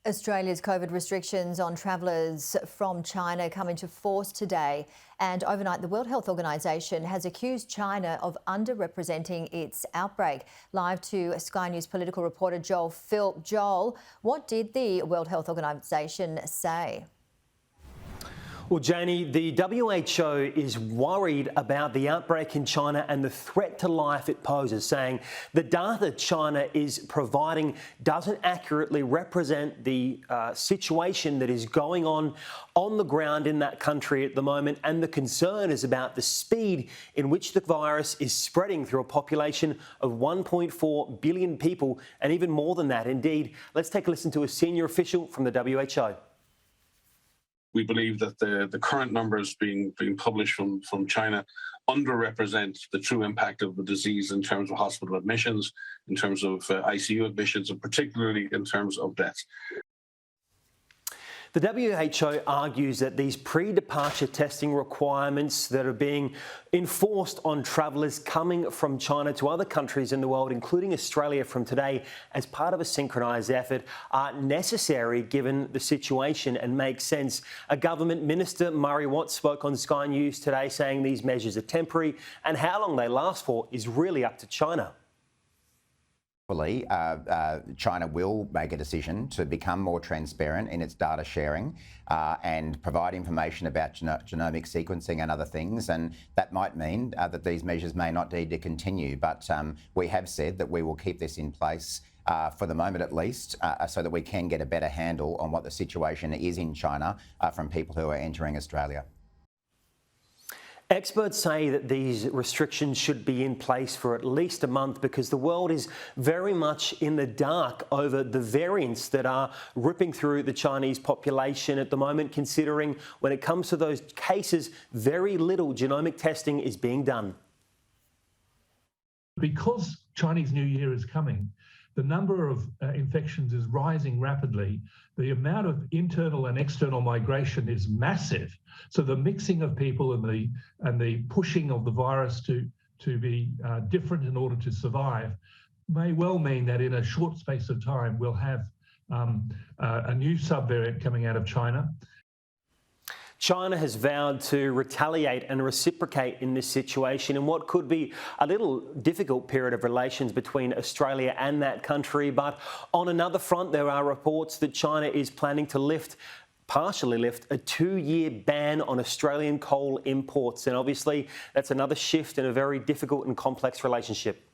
Australia's COVID restrictions on travellers from China come into force today, and overnight the World Health Organization has accused China of underrepresenting its outbreak. Live to Sky News political reporter Joel Philp. Joel, what did the World Health Organization say? Well, Janie, the WHO is worried about the outbreak in China and the threat to life it poses, saying the data China is providing doesn't accurately represent the situation that is going on the ground in that country at the moment. And the concern is about the speed in which the virus is spreading through a population of 1.4 billion people, and even more than that. Indeed, let's take a listen to a senior official from the WHO. We believe that the current numbers being published from China underrepresent the true impact of the disease in terms of hospital admissions, in terms of ICU admissions, and particularly in terms of deaths. The WHO argues that these pre-departure testing requirements that are being enforced on travellers coming from China to other countries in the world, including Australia from today, as part of a synchronised effort, are necessary given the situation and make sense. A government minister, Murray Watt, spoke on Sky News today saying these measures are temporary and how long they last for is really up to China. China will make a decision to become more transparent in its data sharing and provide information about genomic sequencing and other things. And that might mean that these measures may not need to continue. But we have said that we will keep this in place for the moment at least, so that we can get a better handle on what the situation is in China from people who are entering Australia. Experts say that these restrictions should be in place for at least a month because the world is very much in the dark over the variants that are ripping through the Chinese population at the moment, considering when it comes to those cases, very little genomic testing is being done. Because Chinese New Year is coming, the number of infections is rising rapidly. The amount of internal and external migration is massive. So the mixing of people and the pushing of the virus to be different in order to survive may well mean that in a short space of time we'll have a new subvariant coming out of China. China has vowed to retaliate and reciprocate in this situation in what could be a little difficult period of relations between Australia and that country. But on another front, there are reports that China is planning to partially lift a 2-year ban on Australian coal imports. And obviously, that's another shift in a very difficult and complex relationship.